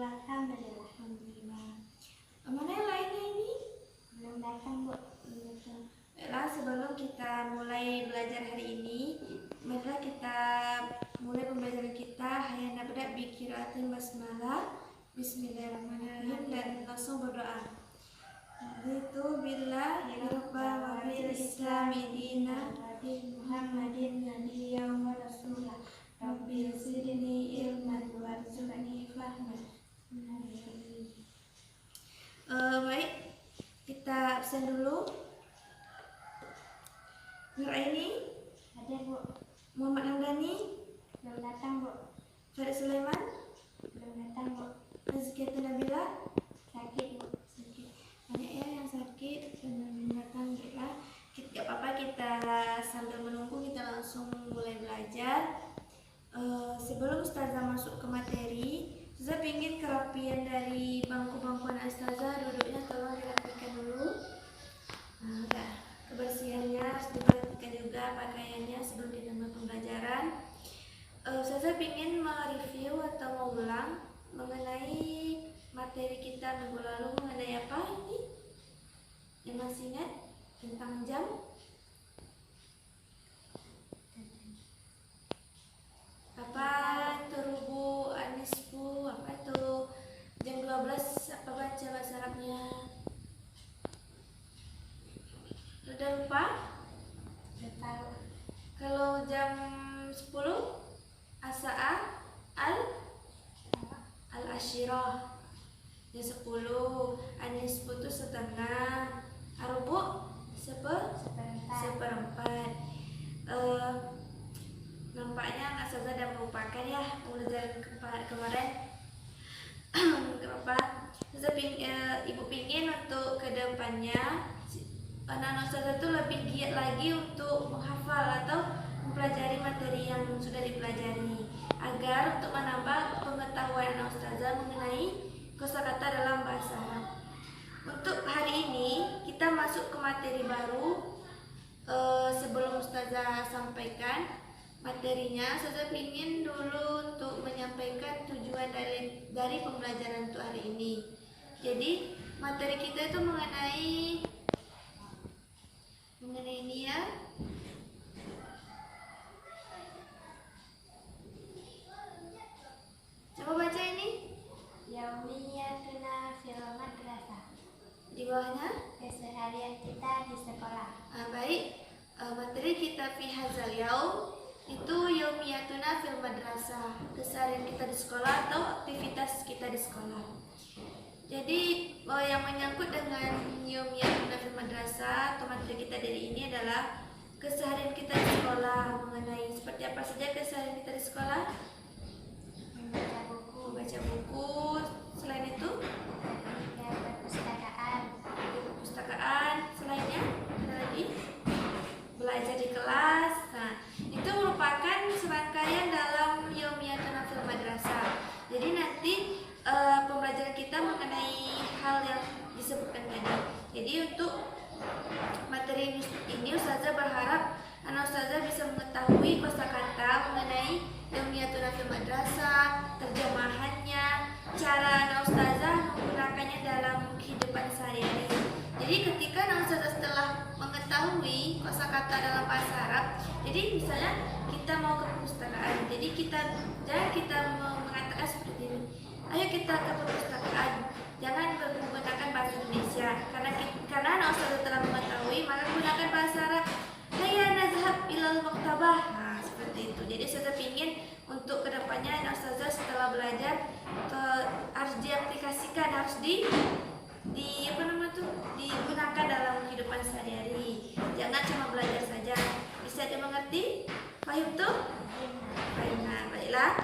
Alhamdulillah. Mana yang lainnya ini? Belum datang, Bu. Baiklah, sebelum kita mulai belajar hari ini, marilah kita mulai pembelajaran kita. Hayya nabda bi qiraatil basmalah. Bismillahirrahmanirrahim, dan langsung berdoa. Raditu billahi rabban wa bil islami dinan wa bi Muhammadin nabiyyan wa rasulah. Rabbi zidni ilman warzuqni fahman. Baik, kita absen dulu. Nuraini, Ada, Bu. Muhammad Hamdani, Belum datang, Bu. Farid Sulaiman, Belum datang, Bu. Rizkyatun Nabila. Sakit, Bu. Sakit. Banyak ya yang sakit dan datang ya. Gak apa-apa, kita sambil menunggu kita langsung mulai belajar. Sebelum Ustazah masuk ke materi, Ustazah ingin kerapian dari bangku-bangkuan Ustazah, duduknya tolong dirapikan dulu. Udah, kebersihannya harus diperhatikan juga, pakaiannya sebelum kita mulai pembelajaran. Ustazah ingin mereview atau mengulang mengenai materi kita minggu lalu mengenai apa ini? Yang masih ingat tentang jam? Apa itu rubu, anisfu, apa itu jam 12, apa baca bahasa Arabnya? Sudah lupa? Sudah tahu. Kalau jam 10 asa'a al-ashirah, jam 10, anisfu itu setengah, arubu seperempat. Nampaknya Kak Saza sudah melupakan ya pembelajaran kemarin. Kenapa? Ibu pingin untuk kedepannya anak-anak Ustazah itu lebih giat lagi untuk menghafal atau mempelajari materi yang sudah dipelajari, agar untuk menambah pengetahuan anak Ustazah mengenai kosakata dalam bahasa Arab. Untuk hari ini kita masuk ke materi baru. Sebelum Ustazah sampaikan materinya, Ustazah ingin dulu untuk menyampaikan tujuan dari pembelajaran untuk hari ini. Jadi materi kita itu mengenai ini ya. Coba baca ini. Yaumiyatuna fil madrasah. Di bawahnya Keseharian kita di sekolah. Baik, materi kita fi hadzal yaum itu yaumiyatuna fil madrasah, keseharian kita di sekolah atau aktivitas kita di sekolah. Jadi yang menyangkut dengan yaumiyatuna fil madrasah atau materi kita dari ini adalah keseharian kita di sekolah, mengenai seperti apa saja keseharian kita di sekolah. Membaca buku, selain itu perpustakaan, selainnya ada lagi belajar di kelas. Nah, itu merupakan serangkaian dalam yaumiyatuna fil madrasah. Jadi nanti pembelajaran kita mengenai hal yang disebutkan tadi. Jadi untuk materi ini Ustazah berharap anak Ustazah bisa mengetahui kosakata mengenai yaumiyatuna fil madrasah, terjemahannya, cara anak Ustazah menggunakannya dalam kehidupan sehari-hari. Jadi ketika anak Ustazah setelah mengetahui kosakata dalam bahasa Arab, jadi misalnya kita mau ke perpustakaan, jadi kita mengatakan seperti ini, ayo kita ke perpustakaan, jangan menggunakan bahasa Indonesia, karena anak Ustazah telah mengetahui, maka gunakan bahasa Arab. Hayya nazhab ilal maktabah. Nah, seperti itu. Jadi Ustazah ingin untuk kedepannya anak Ustazah setelah belajar harus diaplikasikan, harus digunakan dalam kehidupan sehari-hari. Jangan cuma belajar saja. Bisa dimengerti? Paham tuh? Nah, baiklah.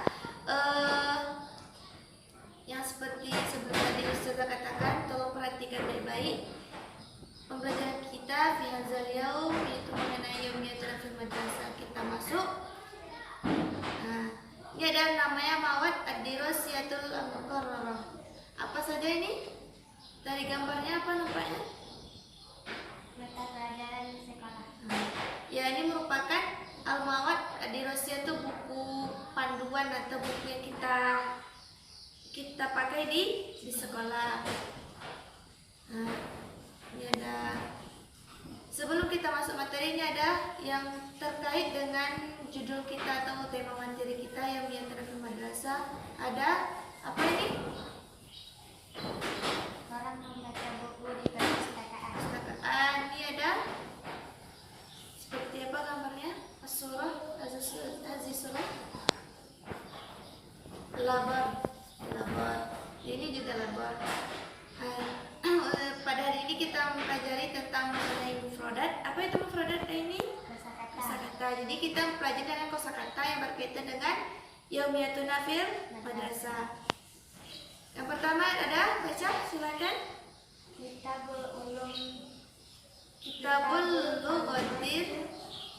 Yang seperti sebelum tadi Ustazah katakan, tolong perhatikan baik-baik. Pembelajaran kita fi hadzal yaum itu mengenai yaumiyatuna fil madrasah. Kita masuk. Nah, ini ada namanya mawad ad-dirasiyatul muqarrarah. Apa saja ini? Dari gambarnya apa nampaknya? Mata pelajaran di sekolah. Ya, ini merupakan al-mawad ad-dirasiyah itu buku panduan atau buku yang kita kita pakai di sekolah. Nah, ini ada. Sebelum kita masuk materi, ini ada yang terkait dengan judul kita atau tema materi kita yang Tanafiel Madrasah. Ada apa ini? Orang membaca buku di perpustakaan. Perpustakaan. Ini ada seperti apa gambarnya? As-surah, Az-surah, labar. Ini juga labar. Pada hari ini kita mempelajari tentang mengenai mufradat. Apa itu mufradat ini? Kosakata. Jadi kita mempelajari dengan kosakata yang berkaitan dengan Yaumiyatun Nafil Madrasah. Yang pertama ada, baca silakan. Kitabul Ulum Lughatil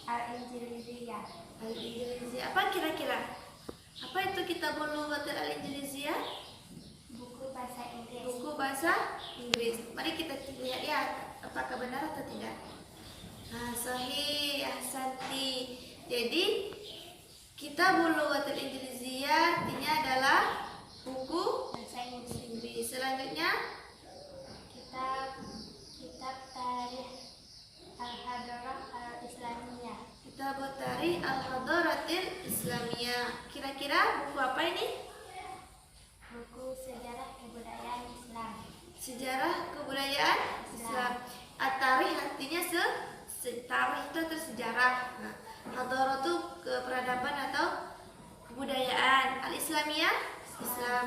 Al-Injiliziyah. Al-Injiliziyah. Apa kira-kira? Apa itu Kitabul Lughatil Al-Injiliziyah? Buku bahasa Inggris. Buku bahasa Inggris. Mari kita lihat ya, apakah benar atau tidak. Nah, sahih, ahsanti. Jadi Kitabul Lughatil Injiliziyah artinya adalah buku Bahasa Inggris. Inggris. Selanjutnya Kitab Tarikh Al-Hadarah Al-Islamiyah. Kitab Tarikh Al-Hadaratil Islamiyah. Kira-kira buku apa ini? Buku Sejarah Kebudayaan Islam. Sejarah kebudayaan Islam. At-Tarikh artinya tarikh itu artinya sejarah. Nah, Hadarah itu keperadaban atau kebudayaan. Al-Islamiyah Islam.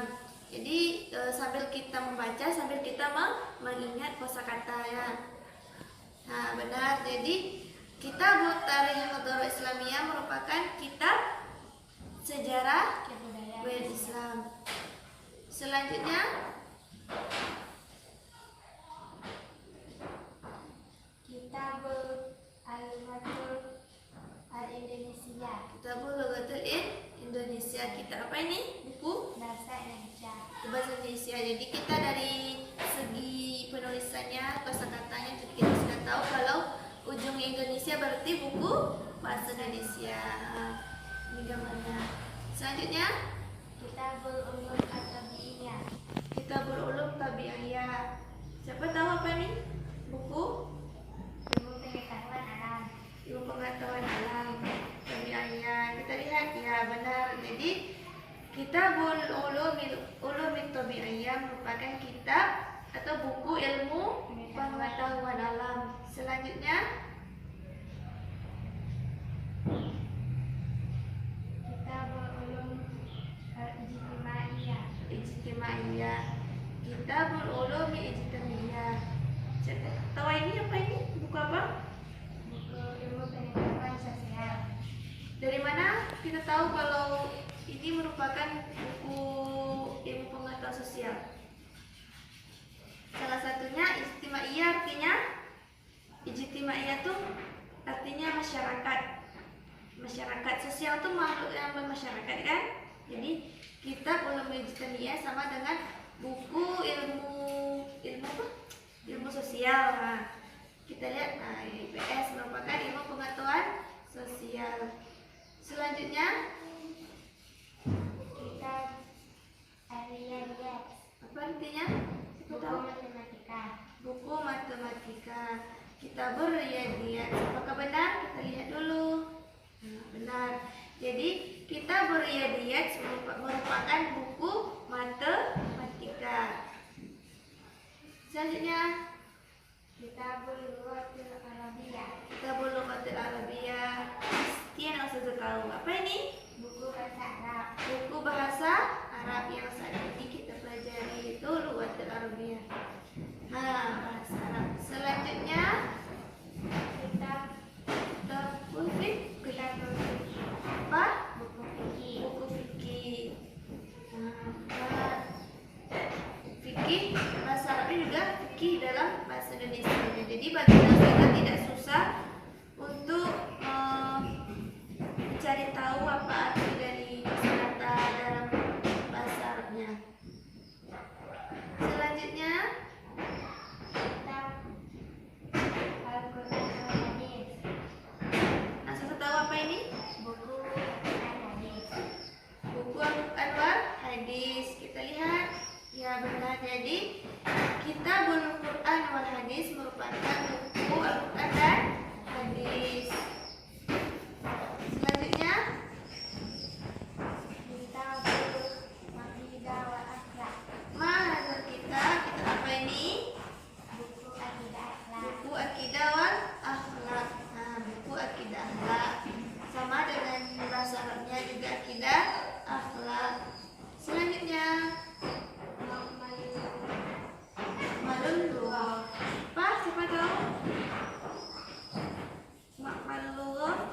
Jadi sambil kita membaca, sambil kita mengingat kosakatanya. Nah, benar. Jadi Kitab Tarikh Hadarah Islamiyah merupakan kitab sejarah kebudayaan Islam. Selanjutnya Kitabul Al-Lughatul Al-Indonesia. Kitabul Lughatil Indonesia. Kita apa ini? Buku Bahasa Indonesia. bahasa Indonesia. Jadi kita dari segi penulisannya, kosakatanya kita sudah tahu kalau ujungnya Indonesia berarti buku bahasa Indonesia. Ini gambarnya. Selanjutnya Kitabul Ulum At-Tabi'iyah. Kitabul Ulum Tabi'iyah. Siapa tahu apa ini? Buku Ilmu Pengetahuan Alam. Ilmu Pengetahuan Alam Tabi'iyah. Kita lihat ya, benar. Jadi Kitabul Ulum Tabi'iyah merupakan kitab atau buku ilmu pengetahuan alam. Selanjutnya Kitabul Ulum Al-Ijtimaiyah. Ijtimaiyah. Kitabul Ulum Ijtimaiyah. Tahu ini apa ini? Buku apa? Buku Ilmu Pengetahuan Sosial. Dari mana kita tahu kalau ini merupakan buku ilmu pengetahuan sosial? Salah satunya Ijtimaiyah artinya Ijtimaiyah tuh artinya masyarakat. Masyarakat sosial tuh makhluk yang bermasyarakat kan? Jadi kitab ulum ijtimaiyah sama dengan buku ilmu apa? Ilmu sosial. Nah, kita lihat IPS merupakan ilmu pengetahuan sosial. Selanjutnya Kitab Al-Riyadiyat. apa artinya? Kita Buku tahu. Matematika. Buku matematika. Kita berriyadiyat. Apakah benar? Kita lihat dulu. Nah, benar. Jadi kita berriyadiyat merupakan buku matematika. Selanjutnya Kitabul Lughatil Arabiyah. kita Lughatil Arabiyah. Sekian yang saya tahu. Apa ini? Buku Bahasa Arab. Buku bahasa Arab yang saat ini kita pelajari itu Lughatil Arabiyah. Nah, bahasa Arab. Selanjutnya Kitab Kitabul Fiqh. Kitabul Fiqh. Apa? Buku fikih. Buku fikih. Nah, fikih bahasa Arabnya juga fikih dalam bahasa Indonesia. Jadi bagi kita tidak susah untuk mencari tahu apa arti dari kata dalam bahasa Arabnya. Selanjutnya Kitab Al-Quran Al-Hadis. nah, saya tahu apa ini? Buku Al-Quran Hadis. Buku Al-Quran Hadis. Kita lihat merupakan buku Al-Quran dan hadis. Selanjutnya Kitabul Aqidah wal Akhlak. mana kita apa ini? Buku Aqidah Akhlak. Buku Akidah wal Akhlak. Nah, buku Akidah Akhlak sama dengan bahasa Arabnya juga Akidah Akhlak. Selanjutnya Malun Lughah. Pak, siapa tahu? Malun Lughah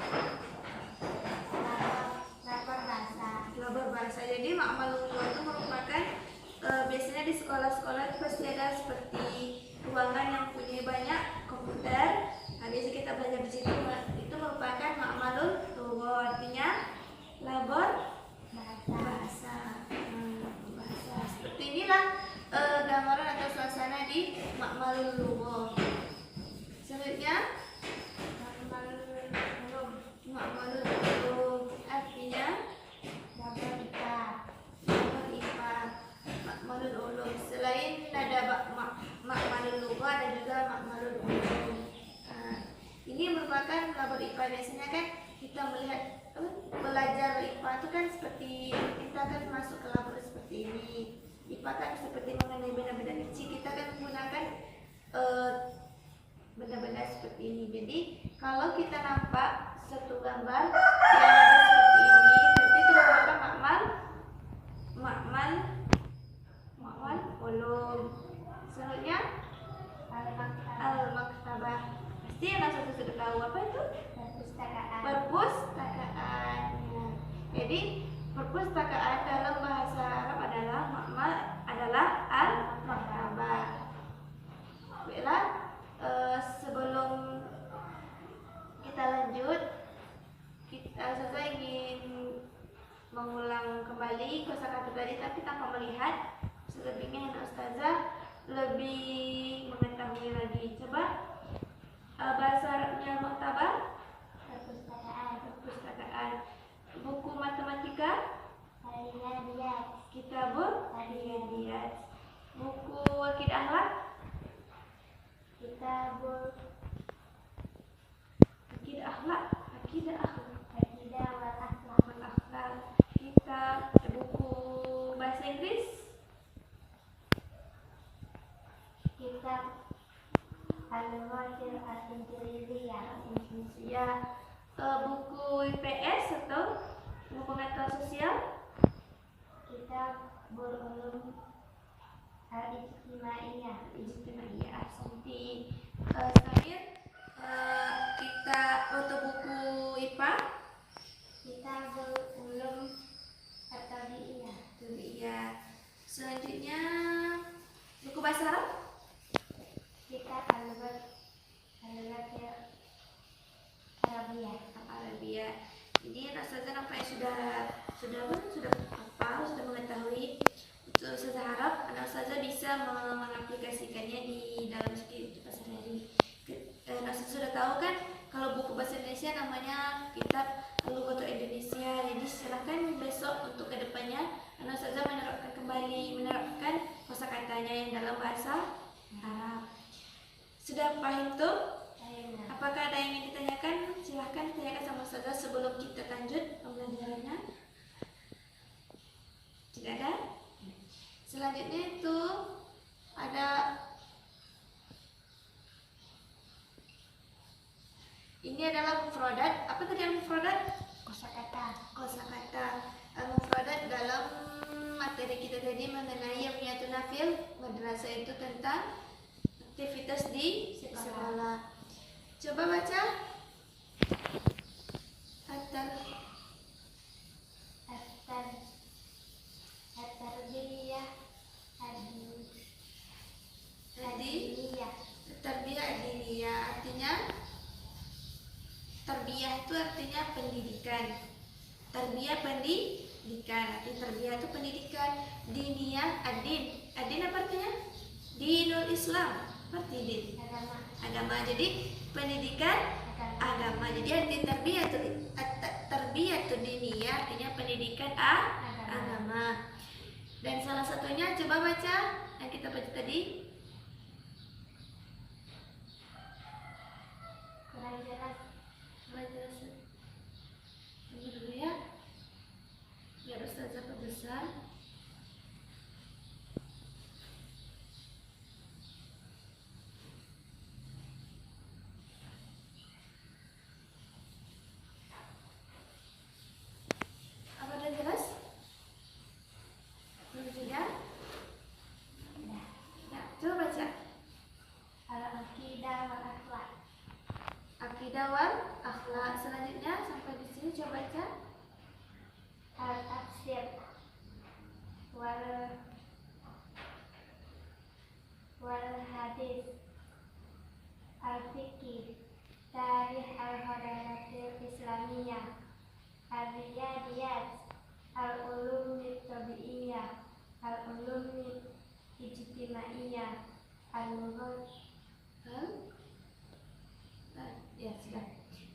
Lapor bahasa. labor bahasa. Jadi Malun Lughah itu merupakan biasanya di sekolah-sekolah itu pasti ada seperti ruangan yang punya banyak komputer. Nah, biasa kita belajar di situ. Itu merupakan Malun Lughah, artinya labor bahasa. Bahasa. Seperti inilah gambaran atau suasana di Malun Lughah. Selanjutnya Malun Ulum artinya Labor IPA. labor IPA. Malun Ulum selain ada Malun Lughah ada juga Malun Ulum. Nah, ini merupakan labor IPA. Biasanya kan kita melihat belajar IPA itu kan seperti kita kan masuk ke labor seperti ini. IPA kan seperti mengenai benda-benda kecil, kita kan menggunakan benda-benda seperti ini. Jadi kalau kita nampak satu gambar yang ada seperti ini, berarti itu merupakan makmal ulum. Selanjutnya al-maktabah. Pasti yang sudah tahu apa itu? Perpustakaan. Perpustakaan. Jadi perpustakaan dalam bahasa Arab adalah al-maktabah. Baiklah, sebelum kita lanjut, saya ingin mengulang kembali kosakata tadi tapi tanpa melihat. Selebihnya Ustazah lebih mengetahui lagi. Coba bahasa Arabnya maktabah, perpustakaan. Buku matematika, kitabul riyadiyat. Buku akidah akhlak, akidah wal akhlak. Kitab buku bahasa Inggris, Kitab Al-Wasil Al-Injiliyah. ya. Buku IPS atau buku pengetahuan sosial, Kitab Ulum Al-Ijtimaiyah. Ahsanti. Terakhir kita foto buku IPA, Kitab Ulum At-Tabi'iyah. iya. Selanjutnya buku bahasa Arab, Kitab Al-Wasil Arabiyah. Arabia. Jadi Ustazah nampaknya sudah hafal, sudah mengetahui. Untuk Ustazah harap anak Ustazah bisa mengaplikasikannya di dalam kehidupan sehari-hari. Ustazah sudah tahu kan kalau buku bahasa Indonesia namanya Kitab Al-Lughatul Indonesia. Jadi silakan besok untuk kedepannya anak Ustazah menerapkan kosakatanya yang dalam bahasa Arab. Sudah paham tuh? Apakah ada yang ingin ditanyakan? Silahkan tanyakan sama Ustazah sebelum kita lanjut pembelajarannya. Tidak ada? Selanjutnya itu ada ini adalah mufradat. Apa tadi yang mufradat? Kosakata. Mufradat dalam materi kita tadi mengenai Yawmiyatun Nafil madrasah itu tentang aktivitas di sekolah. Coba baca. At-Tarbiyah Tarbiyah adiniyah artinya tarbiyah itu artinya pendidikan. Tarbiyah pendidikan. Arti tarbiyah itu pendidikan. Diniyah adin. Adin apa artinya? Dinul Islam. Arti din. Agama. Jadi pendidikan agama. Jadi arti tarbiyah itu diniyah artinya pendidikan agama. Dan salah satunya coba baca yang kita baca tadi. jelas. Mulai jelas. Tunggu dulu ya. Biar Ustazah perbesar. Apa udah jelas? Belum ya? Dah. Ya, coba baca. Al-aqidah wal akhlak. Akidah wal akhlak. Selanjutnya sampai di sini coba baca. Al-tafsir wal hadis. Al-fiqih, tarikh al-hadaratil islamiyah, al-riyadiyat, al-ulum tabi'iyah, al-ulum ijtimaiyah, al-lughat. Ya sudah.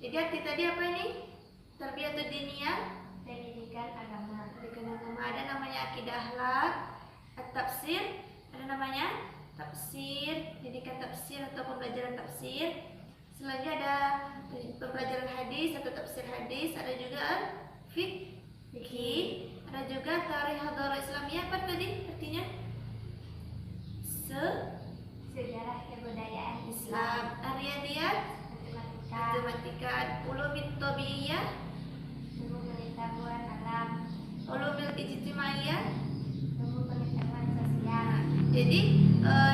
Jadi arti tadi apa ini? Tarbiyatud diniyah, Pendidikan agama. pendidikan agama. Ada namanya akidah akhlak, at-tafsir, ada namanya tafsir, pendidikan tafsir atau pembelajaran tafsir. Selanjutnya ada pembelajaran hadis atau tafsir hadis, ada juga fikih, ada juga tarikh hadarah Islamiyah. Apa tadi artinya? Sejarah kebudayaan Islam. Ariyadiyat, matematika, matematika. Ulumit tabi'iyah, ilmu pengetahuan alam, ulumil ijtimaiyah. ilmu pengetahuan sosial. Jadi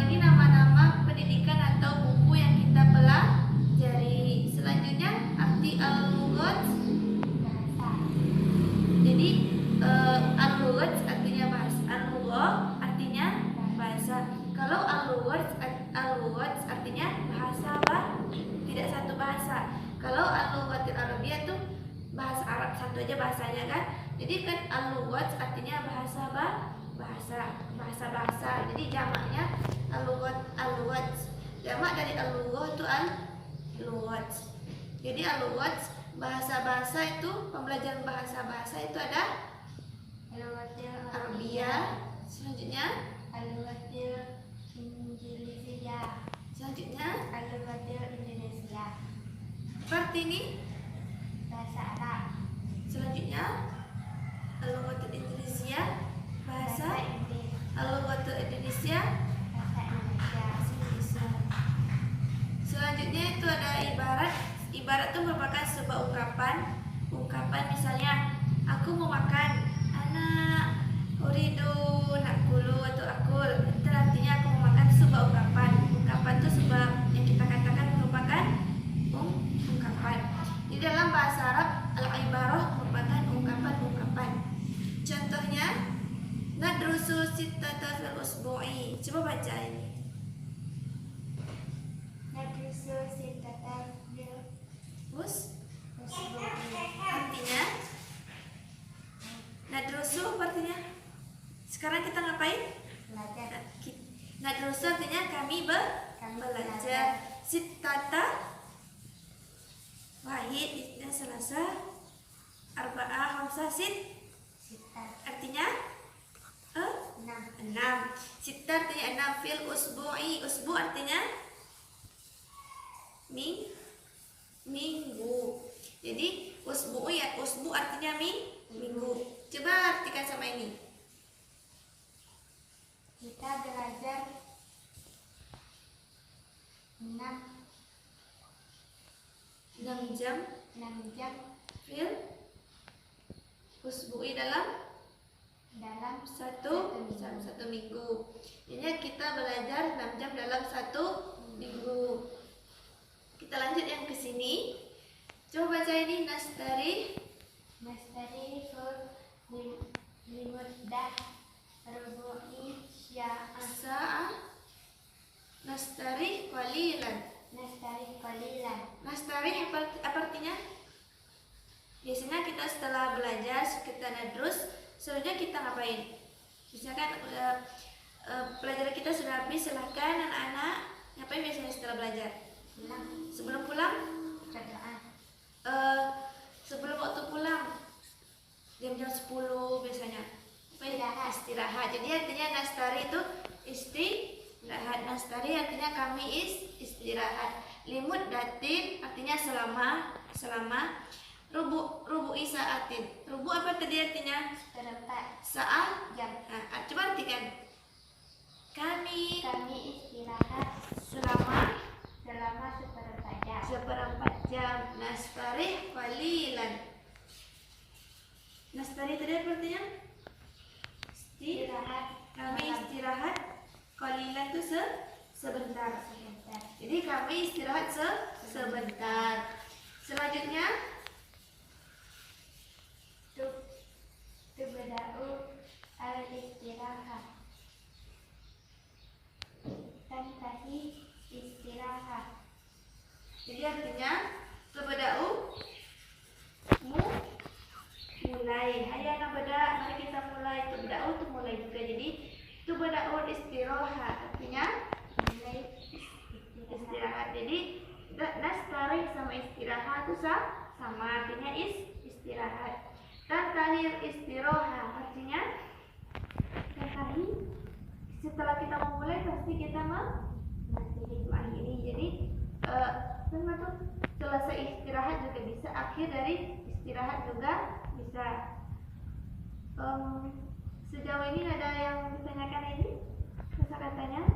ini nama-nama pendidikan atau buku yang kita pelajari. Selanjutnya arti al-lughat. Bahasa. Jadi al-lughat artinya bahasa. Al-lughah artinya bahasa. Kalau al-lughat artinya bahasa tidak satu bahasa. Kalau al-lughatil arabiyyah itu bahasa Arab satu aja bahasanya kan. Jadi kan al-lughat artinya bahasa. Jadi jamaknya al-lughat. Jamak dari al-lughah itu al-lughat. Jadi al-lughat bahasa itu pembelajaran bahasa itu ada Al-lughatil Arabiyah. Selanjutnya Al-lughatil Indonesia. Al-lughatil Indonesia. seperti ini. Bahasa Arab. Selanjutnya al-lughatul Indonesia, bahasa Inggris. al-lughatul Indonesia. Bahasa Indonesia. Selanjutnya itu ada ibarat. Ibarat itu merupakan sebuah ungkapan misalnya aku mau makan, anak uridu nakulu atau akul. Itu artinya aku mau makan, sebuah ungkapan itu sebuah yang kita katakan merupakan ungkapan. Di dalam bahasa Arab al-ibarah merupakan ungkapan. Contohnya nadrusu sittata fil usbu'i. Coba baca ini. Nadrusu sittata bil usbu'i. Artinya nadrusu artinya sekarang kita ngapain? Belajar. Nadrusu artinya kami belajar. Sittata wahid, isna, selasa, arba'ah, khamsah, Sittah. artinya 6. Sittah artinya 6. Fil usbu'i, usbu artinya minggu. Jadi usbu artinya minggu. Coba artikan sama ini. Kita belajar 6 jam 6 jam fil usbu'i dalam satu minggu. Ini kita belajar 6 jam dalam 1 minggu. Kita lanjut yang ke sini. Coba baca ini nastari fur limuddah rubu'i sya'ah. asa'ah nastari qalilan. Nastari qalilan. Nastari apa artinya? Biasanya kita setelah belajar kita nadrus, selanjutnya kita ngapain? Misalkan pelajaran kita sudah habis, silahkan anak-anak ngapain biasanya setelah belajar? Sebelum pulang? Berdoa. Sebelum waktu pulang jam 10 biasanya istirahat. Jadi artinya nastari itu istirahat. Nastari artinya kami istirahat. limud datin artinya selama rubu'i sa'atin. Rubu apa tadi artinya? Seperempat Saat. jam. Nah, coba artikan. Kami Istirahat selama seperempat jam. Nastarih qalilan. Nastarih tadi apa artinya? Istirahat Kami istirahat qalilan itu sebentar. Jadi kami istirahat sebentar. Selanjutnya Tubda'u al-istirahat. Tantahi istirahat. jadi artinya tubda'u mulai. Hayya nabda, mari kita mulai. Tubda'u itu mulai juga. Jadi tubda'u istirahat artinya Mulai istirahat. Jadi nastarih sama istirahat itu sama artinya istirahat. Tahir istirahat artinya tahir setelah kita memulai pasti kita mengakhiri. Jadi selesai istirahat juga bisa, akhir dari istirahat juga bisa. Sejauh ini ada yang ditanyakan ini kosakatanya.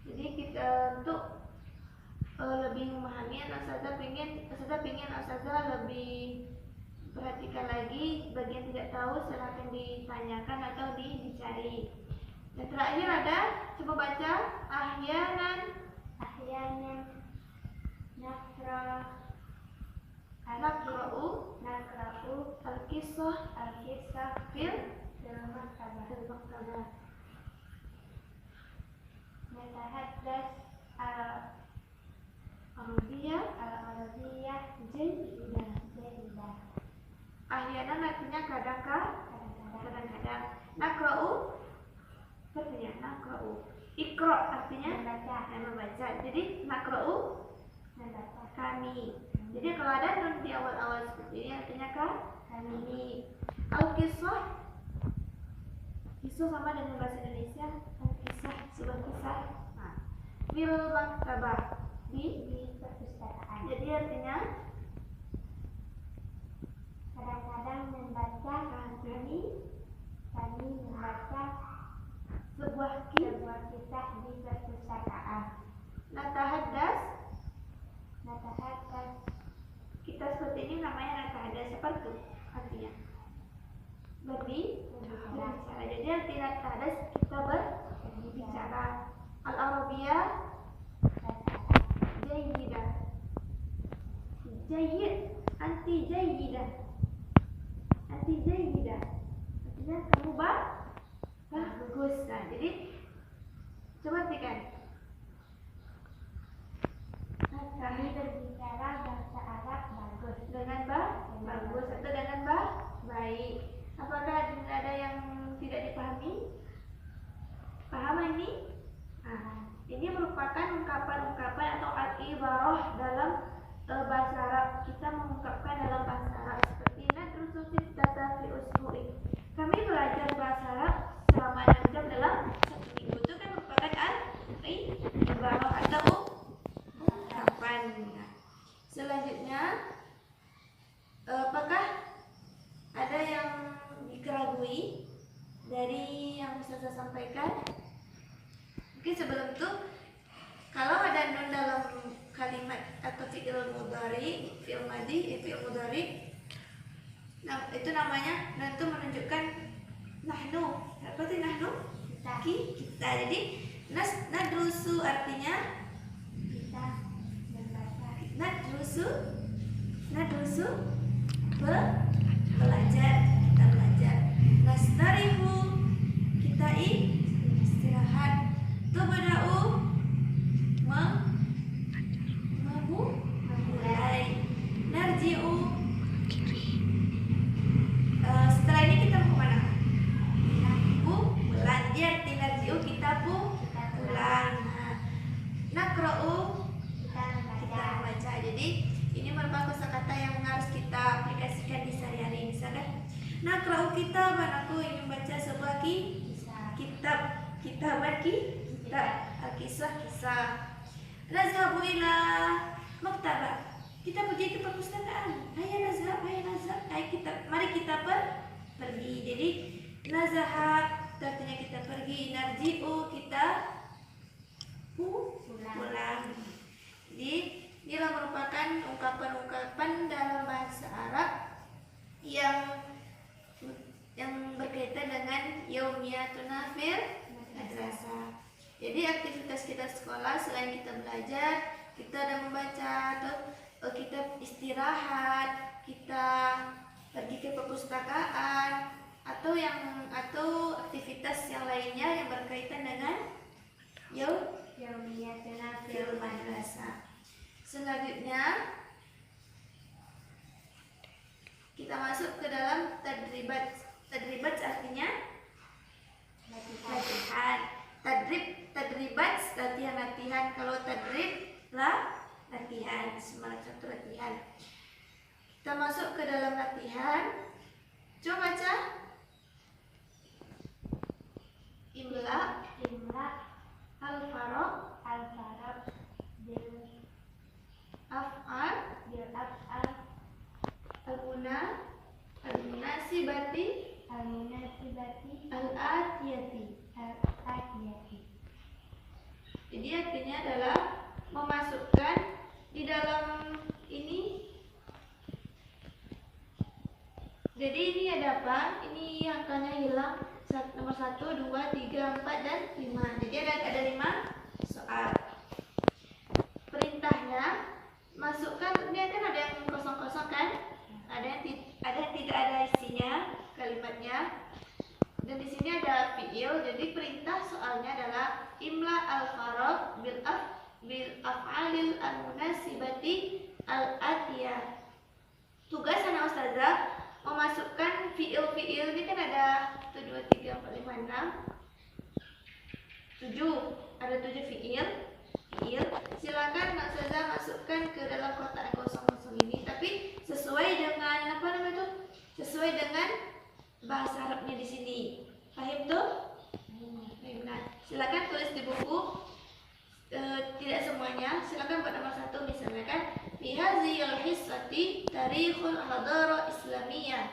Jadi kita untuk lebih memahami, Ustazah lebih perhatikan lagi. Bagian tidak tahu silahkan ditanyakan atau dicari. Dan terakhir ada, coba baca ahyanan nakra'u al-qisah fil maktabah. Natahaddas Arabiyah al-arabiyah jayyidah. ahyanan artinya kadang-kadang. Nakra'u artinya nakra'u. Iqra artinya membaca. Jadi nakra'u kami. Jadi kalau ada nun di awal-awal seperti ini artinya kami. Al-qisah sama dengan bahasa Indonesia al-qisah, sebuah kisah. Fil maktabah di perpustakaan. jadi artinya Kadang-kadang membaca kami membaca sebuah kisah di perpustakaan. natahaddas Natahaddas kita seperti ini namanya natahaddas. Apa itu artinya? Berbicara. Jadi arti natahaddas kita berbicara. Al-arabiyah jayyidah. Jayyid anti jayyidah. Artinya kamu bagus. Nah, jadi coba artikan. kami berbicara bahasa Arab bagus. Dengan bagus atau dengan baik. Apakah ada yang tidak dipahami? Paham ini? Ini merupakan ungkapan-ungkapan atau al-ibarah dalam bahasa Arab. Kita mengungkapkan dalam bahasa Arab seperti nadrusu sittata fi usbu'i. Kami belajar bahasa Arab selama 6 jam dalam 1 minggu. Itu kan merupakan al-ibarah atau ungkapan. Selanjutnya, apakah ada yang dikeragui dari yang bisa saya sampaikan? Mungkin sebelum itu, kalau ada nun dalam kalimat atau fi'il mudhari, fi'il madhi, fi'il mudhari, nah, itu namanya nun itu menunjukkan nahnu. Apa sih nahnu? Kita. Jadi nadrusu artinya Kita membaca nadrusu belajar, kita belajar. Nastarihu kita istirahat. Tubda'u memulai. Narji'u setelah ini kita mau kemana? Pulang. Jadi narji'u kita pulang. Nakra'u kita kita membaca. membaca. Jadi ini merupakan kosakata yang harus kita aplikasikan di sehari-hari. Misalkan nakra'u kitaban, aku ingin membaca sebuah kitab. Kitab, al-kisah, kisah. Nazhabu ila maktabah. Kita pergi ke perpustakaan. Hayya nazhab, mari kita pergi. Jadi nazhab artinya kita pergi, narji'u kita pulang. Jadi inilah merupakan ungkapan-ungkapan dalam bahasa Arab yang berkaitan dengan yaumiyatuna fil madrasah. Jadi aktivitas kita sekolah selain kita belajar, kita ada membaca atau kita istirahat, kita pergi ke perpustakaan atau aktivitas yang lainnya yang berkaitan dengan yaumiyatuna fil madrasah. Selanjutnya kita masuk ke dalam tadribat. Tadribat artinya latihan. Tadribat latihan. Kalau tadrib latihan, semangat satu latihan. Kita masuk ke dalam latihan. Coba baca. Imla al-faraq bil af'al al-munasibati al-atiyati. Jadi artinya adalah memasukkan di dalam ini. Jadi ini ada apa? Ini angkanya hilang. Nomor 1, 2, 3, 4, dan 5. Jadi ada 5 soal. Perintahnya masukkan, ini kan ada yang kosong-kosong kan? Ada yang tidak ada isinya kalimatnya. Dan di sini ada fi'il. Jadi perintah soalnya adalah imla al-faraq bil af'alil al-munasibati al-atiyah. Tugas anak ustazah memasukkan fi'il ini kan ada 1, 2, 3, 4, 5, 6, 7. Ada 7 fi'il. Silakan anak ustazah masukkan ke dalam kotak kosong-kosong ini, tapi sesuai dengan sesuai dengan bahasa Arabnya di sini. Paham tuh? Nah, silakan tulis di buku. Tidak semuanya. Silakan buat nomor 1 misalnya kan. Fi hadhil hissati tarikhul hadara islamiyah.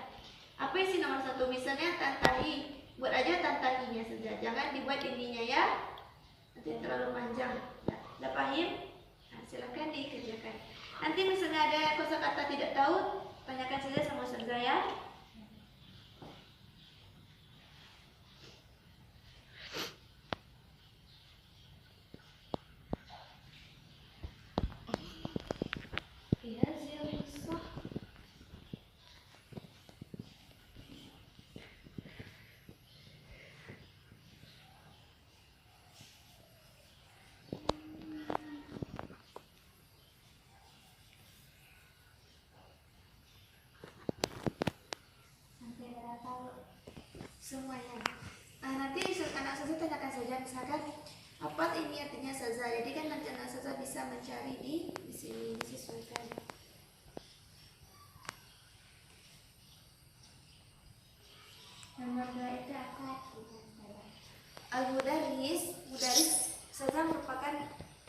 Apa isi nomor 1? Misalnya tantahi. Buat aja tantahinya saja. Jangan dibuat ininya ya. Nanti terlalu panjang. Udah paham? Nah, silakan dikerjakan. Nanti misalnya ada kosakata tidak tahu, tanyakan saja sama ustazah ya. Semuanya. Nanti anak saza tanyakan saja, misalkan apa ini artinya saza. Jadi kan nanti anak saza bisa mencari di sini, disesuaikan. Nomor 2 itu apa? Al-mudaris saza merupakan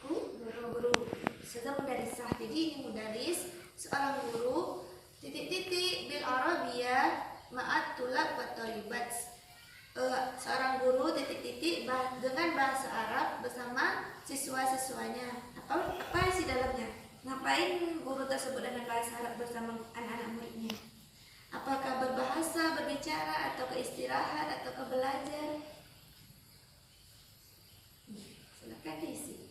guru. Saza mudarisah. Jadi ini mudaris, seorang guru titik-titik bil arabiyah ma'at tulab wa talibat. Seorang guru titik-titik dengan bahasa Arab bersama siswa-siswanya. Apa isi dalamnya? Ngapain guru tersebut dengan bahasa Arab bersama anak-anak muridnya? Apakah berbahasa, berbicara, atau ke istirahat, atau ke belajar? Silakan diisi.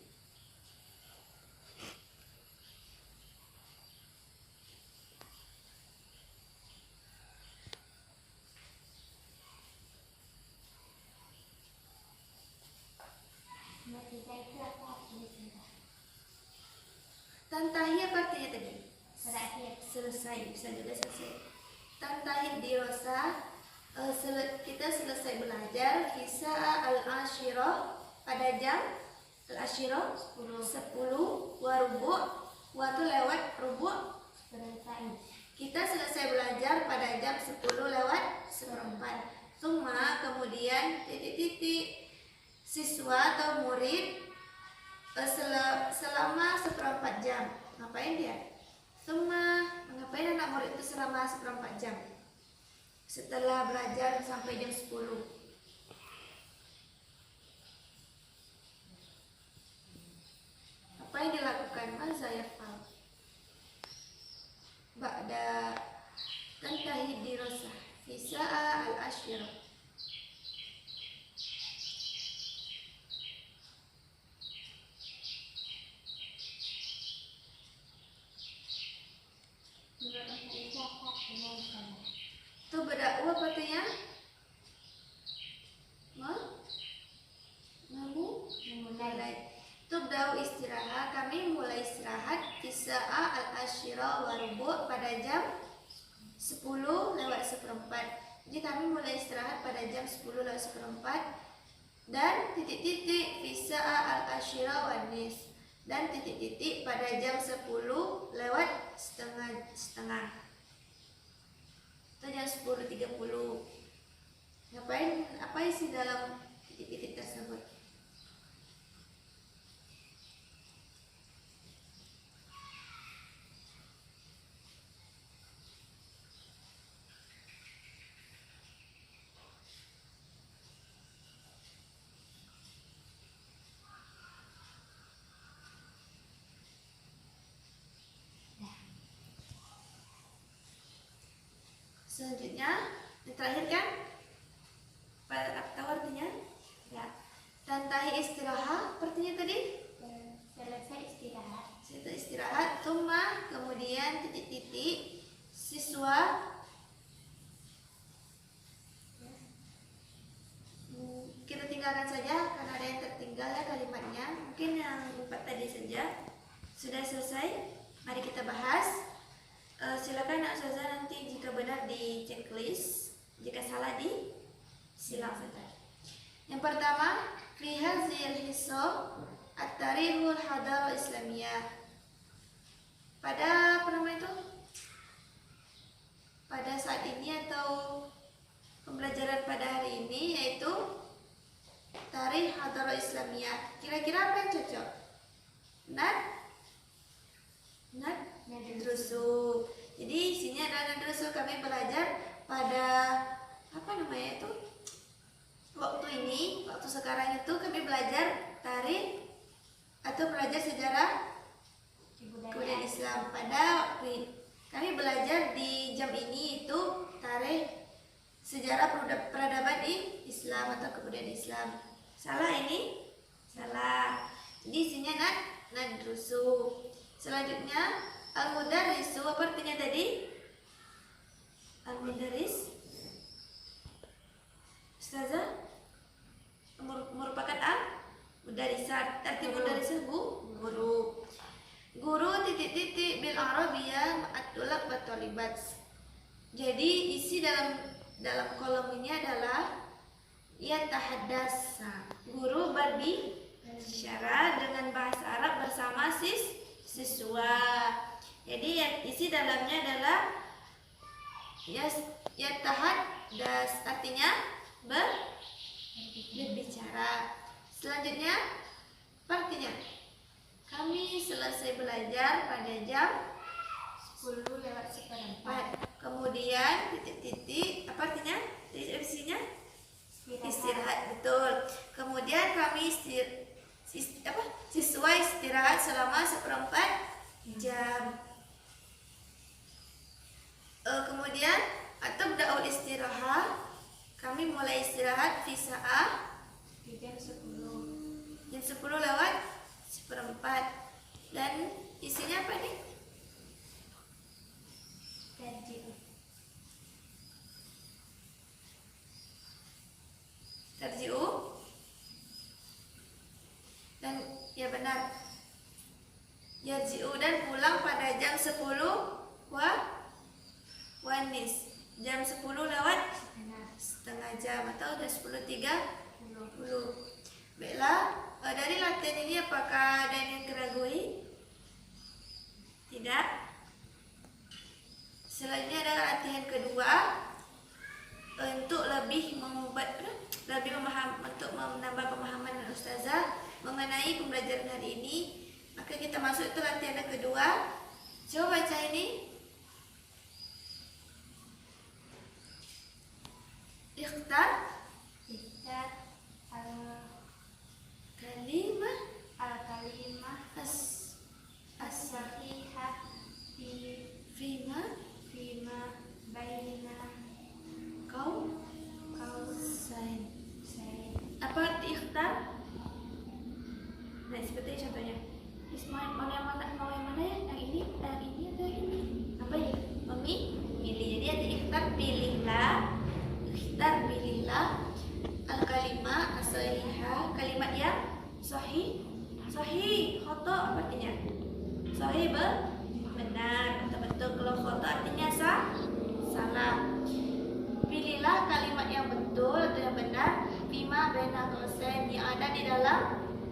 Tantahi apa artinya tadi? Selesai, bisa juga selesai. Tantahi dirasa, kita selesai belajar kisah al-ashirah pada jam al-ashirah 10 warubu', waktu lewat rubu'. Kita selesai belajar pada jam 10 lewat seperempat. Kemudian titik-titik siswa atau murid selama seperempat jam. Ngapain dia? Ngapain anak murid itu selama seperempat jam? Setelah belajar sampai jam 10. Apa yang dilakukan? Maza yaf'al ba'da tantahi dirasah fi sa'a al-asyrah. Itu berdakwah apa artinya? Memulai. Tubda'u istirahat, kami mulai istirahat Tisa'a al-asyira warubu' pada jam 10 lewat seperempat. Jadi kami mulai istirahat pada jam 10 lewat seperempat. Dan titik-titik Tisa'a al-asyira wanis. Dan titik-titik pada jam 10 lewat setengah. Atau jam 10.30. Ngapain? Apa isi dalam titik-titik tersebut? Selanjutnya, yang terakhir kan? Tahu artinya? Ya. Tantahi istirahat, artinya tadi? Selesai istirahat. Setelah istirahat, tuma, kemudian titik-titik, siswa. Kita tinggalkan saja karena ada yang tertinggal ya kalimatnya. Mungkin yang 4 tadi saja. Sudah selesai. Mari kita bahas. Silakan Nak Ustazah nanti jika benar di checklist, jika salah di silang saja. Yang pertama, fi hadzal hisab at-tarikhul hadarah islamiyah. Pada apa namanya itu? Pada saat ini atau pembelajaran pada hari ini yaitu tarikh hadarah islamiyah. Kira-kira apa yang cocok? Nadrusu. Jadi isinya adalah nadrusu. Kami belajar pada apa namanya itu? Waktu ini, waktu sekarang itu kami belajar tarikh atau belajar sejarah kebudayaan Islam. Pada waktu ini kami belajar di jam ini itu tarikh sejarah peradaban di Islam atau kebudayaan Islam. Salah ini? Salah. Jadi isinya nadrusu. Selanjutnya al-mudarrisu, apa artinya tadi? Al-mudarris Ustazah merupakan al-mudarrisat. Arti mudarrisah guru. Guru titik-titik bil arabiyah ma'at-tulab wa talibat. Jadi isi dalam kolom ini adalah yatahaddas. Guru berbicara dengan bahasa Arab bersama siswa. Jadi yang isi dalamnya adalah yatahaddas, artinya berbicara. Selanjutnya, artinya kami selesai belajar pada jam 10 lewat seperempat. Kemudian titik-titik, apa artinya? Isinya istirahat, betul. Kemudian kami siswa istirahat selama seperempat jam. Kemudian atau daul istirahat, kami mulai istirahat di saat Jam 10. jam 10 lewat seperempat. Dan isinya apa nih? Tarji'u. Dan ya benar, yarji'u dan pulang pada jam 10 wanis, jam 10 lewat setengah jam atau jam 10.30. Baiklah, dari latihan ini apakah ada yang keragui? Tidak. Selanjutnya adalah latihan kedua untuk untuk menambah pemahaman Ustazah. mengenai pembelajaran hari ini. Maka kita masuk ke latihan yang kedua. Coba baca ini. Ikhtar Ikhtar kalimah al-kalimah as-sahihah fima fima baina qausain. saya Apa arti ikhtar? Nah, seperti ini contohnya. Ismail, mau yang mana ya? Yang ini atau yang ini? Apa ya? Memilih. Jadi arti ikhtar pilihlah al-kalimah as-sahihah, kalimat yang sahih. Khoto apa artinya? Sahih benar atau betul. Kalau khoto artinya salah. Pilihlah kalimat yang betul atau yang benar bima baina qausain, yang ada di dalam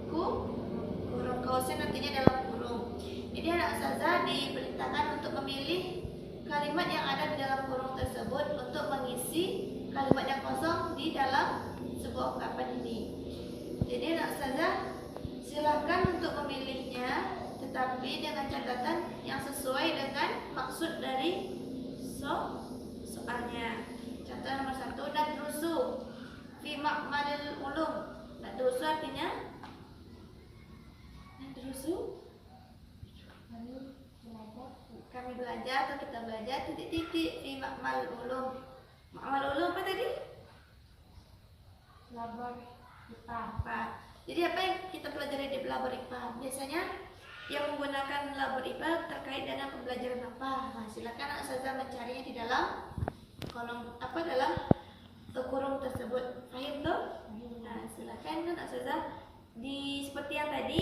kurung. Qausain artinya dalam kurung. Jadi anak ustazah diperintahkan untuk memilih kalimat yang ada di dalam kurung tersebut untuk mengisi kalimat yang kosong di dalam sebuah ungkapan ini. Jadi anak ustazah silakan untuk memilihnya, tetapi dengan catatan yang sesuai dengan maksud dari soalnya. Contoh nomor 1, nadrusu fi ma'malil ulum. Nadrusu artinya kami belajar atau kita belajar titik-titik fi ma'malil ulum. Ma'mal ulum apa tadi? labor IPA. Jadi apa yang kita pelajari di labor IPA? Biasanya yang menggunakan labor IPA terkait dengan pembelajaran apa? Nah, silakan ustazah mencarinya di dalam kolom dalam kurung tersebut. Paham tuh? Nah, silakan kan ustazah seperti yang tadi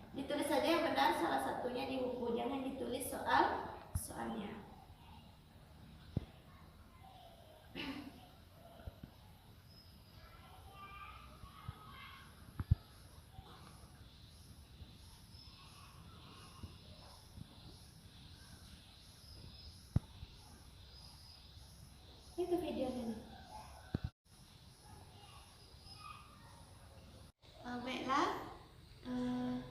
ditulis saja yang benar salah satunya di buku, jangan ditulis soalnya. Itu videonya nih. Baiklah.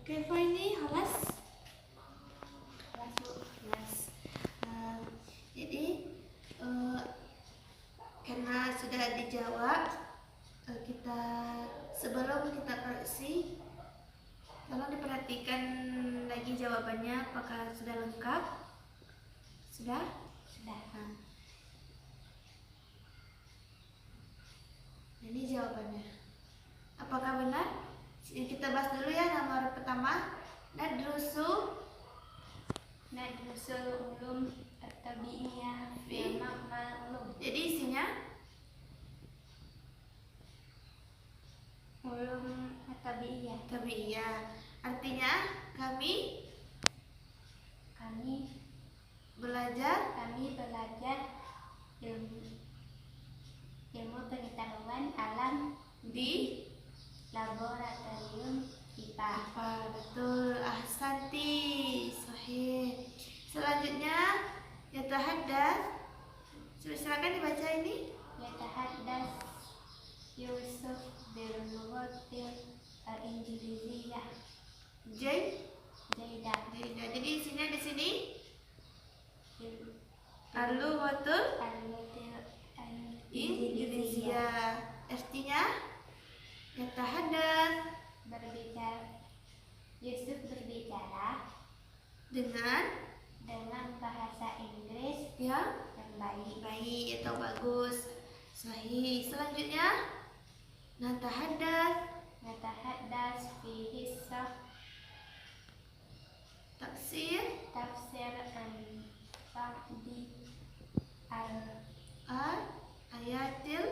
Kaifa ini halas? Jadi karena sudah dijawab, sebelum kita koreksi, tolong diperhatikan lagi jawabannya apakah sudah lengkap. Sudah. Nah, ini jawabannya. Apakah benar? Kita bahas dulu ya nomor pertama. Nadrusul ulum at-tabi'iyah fi ma'mal ulum. Jadi isinya Ulum at-tabi'iyah. tabi'iyah. Artinya kami belajar ilmu pengetahuan alam di laboratorium IPA. betul. Ahsanti. Sahih. Selanjutnya yatahaddath. Silakan dibaca ini. Yatahaddas Yusuf bil lughatil al-injiliziyah jaidah. Jadi isinya di sini al-lughatul Indonesia. Artinya yatahaddath Yusuf berbicara dengan bahasa Inggris yang yang baik. atau bagus. Sahih. Selanjutnya Natahaddas fi hissah tafsir al-fardhi ayatil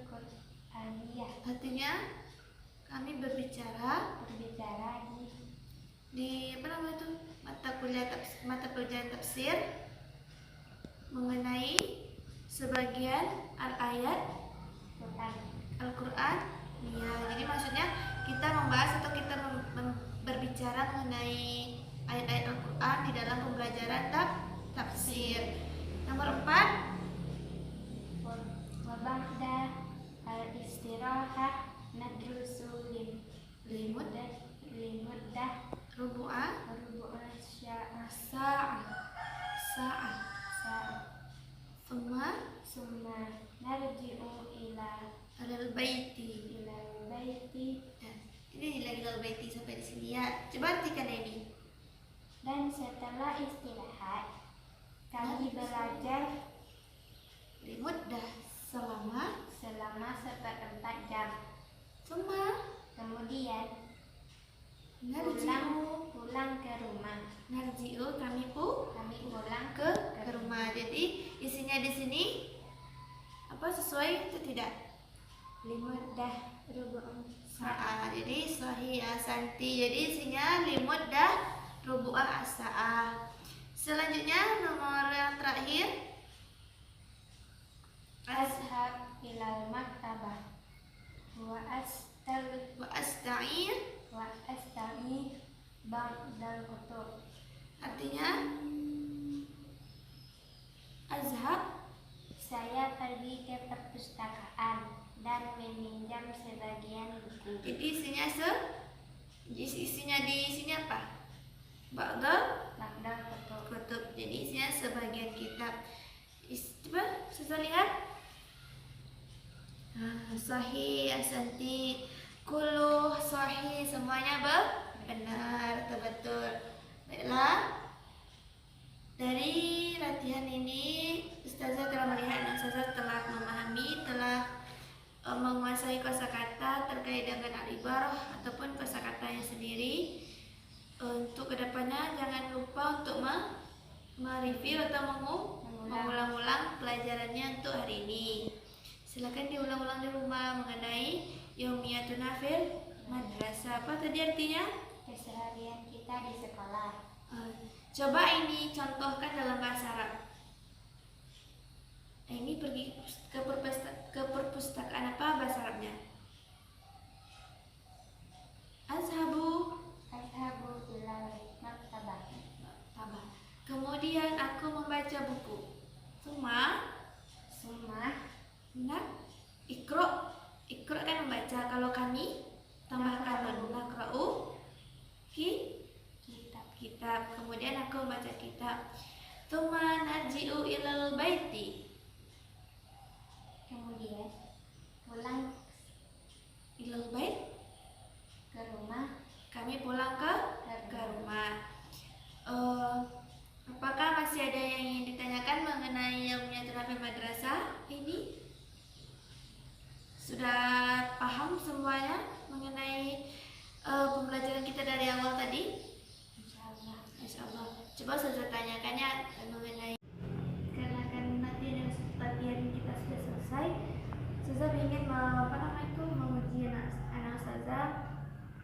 Qur'aniyah. artinya kami berbicara di mata pelajaran tafsir mengenai sebagian ayat Al-Quran. Ya, jadi maksudnya kita membahas atau kita berbicara mengenai ayat-ayat Al-Quran di dalam pembelajaran tafsir. Nomor 4, wa ba'da al-istirahah nadrusu sa'ah. sa'ah. Summa narji'u alal baiti. ilal baiti. Nah, ini lagi ilal baiti sampai di sini ya. Coba artikan ini. Dan setelah istirahat, kami belajar Limuddah selama selama seperempat jam. Summa Kemudian narji'u. pulang ke rumah. Narji'u kami pulang ke rumah. Jadi isinya di sini apa sesuai atau tidak? Limuddah rubu'un Sa'ah. Jadi sahih asanti. Jadi isinya limuddah rubu'ah as-sa'ah. Selanjutnya nomor yang terakhir. Ashab ilal maktabah wa Asta'ir. astami ba'dal kutub. Artinya azhab. Saya pergi ke perpustakaan dan meminjam sebagian buku. Jadi isinya di sini apa? Ba'dal Ba'dal kutub. kutub. Jadi isinya sebagian kitab. Coba saya lihat. Sahih asanti. Kulluh sahih, semuanya benar, betul. Baiklah. Dari latihan ini Ustazah telah melihat dan Ustazah telah memahami, telah menguasai kosakata terkait dengan al-ibarah ataupun kosakatanya sendiri. Untuk kedepannya jangan lupa untuk mereview atau mengulang-ulang pelajarannya untuk hari ini. Silakan diulang-ulang di rumah mengenai Yaumiyatun fil Madrasah. Apa tadi artinya? Keseharian kita di sekolah. Coba ini contohkan dalam bahasa Arab. Ini pergi ke perpustakaan apa bahasa Arabnya? Azhabu ilal maktabah. Kemudian aku membaca buku. Summa ikro kan membaca. Kalau kami tambahkan nakra'u kitab. Kemudian aku membaca kitab. Summa narji'u ilal baiti. Kemudian pulang Ilal bait. ke rumah. Kami pulang ke rumah. Apakah masih ada yang ingin ditanyakan mengenai Yaumiyatun fil Madrasah ini? Sudah paham semuanya mengenai pembelajaran kita dari awal tadi? Insyaallah. Coba saya tanyakannya mengenai, karena kan nanti latihan kita sudah selesai. Saya ingin menguji anak Ustazah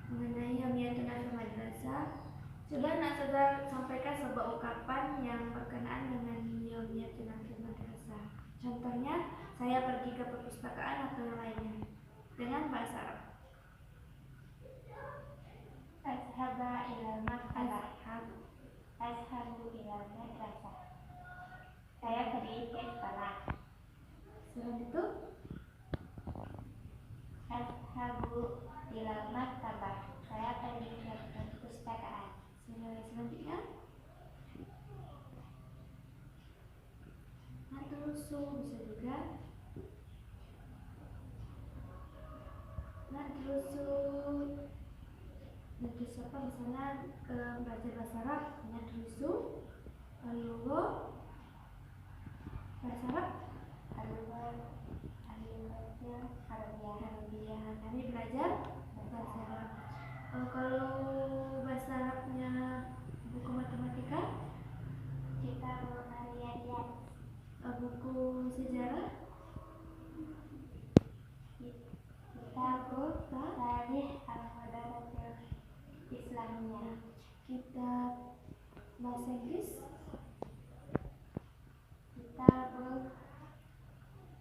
mengenai Yaumiyatun fil Madrasah. Coba anak Ustazah sampaikan sebuah ungkapan yang berkenaan dengan Yaumiyatun fil Madrasah. Contohnya, saya pergi ke perpustakaan atau yang lainnya dengan bahasa Arab. Ashaba ilal maktabah. Ashabu ilal madrasah. Saya pergi ke sekolah. Selain itu, Ashabu ilal maktabah. Saya pergi ke perpustakaan. selanjutnya, nadrusu bisa juga. Nadrusu apa misalnya belajar bahasa Arab. Nadrusu al-lugha bahasa Arab. Arabiyah. Kami belajar bahasa Arab. Kalau bahasa Arabnya buku matematika, Kita berarian. buku sejarah, Kita bertarikh al-hadaratil Islamiyah. kitab bahasa Inggris, Kita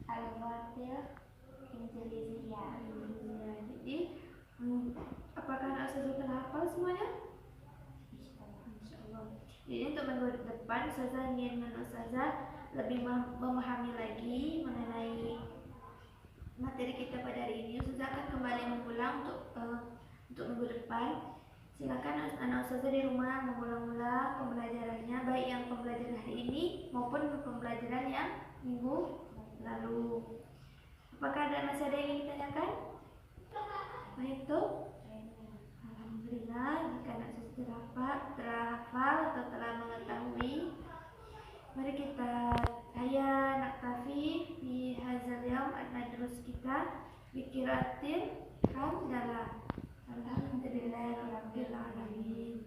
al-batil Injiliziyah. Jadi, apakah anak Ustazah telah hafal semuanya? Insyaallah. Jadi untuk minggu depan Ustazah ingin Ustazah lebih memahami lagi mengenai materi kita pada hari ini. Ustazah akan kembali mengulang untuk minggu depan. Silakan anak ustazah di rumah mengulang-ulang pembelajarannya, baik yang pembelajaran hari ini maupun pembelajaran yang minggu lalu. Apakah masih ada yang ingin ditanyakan? Baik tuh. Alhamdulillah, jika anak ustazah telah hafal atau telah mengetahui, mari kita naktafi fi hadzal yaum an-nadrus kita bi qiraatin hamdalah. Alhamdulillahirabbil alamin.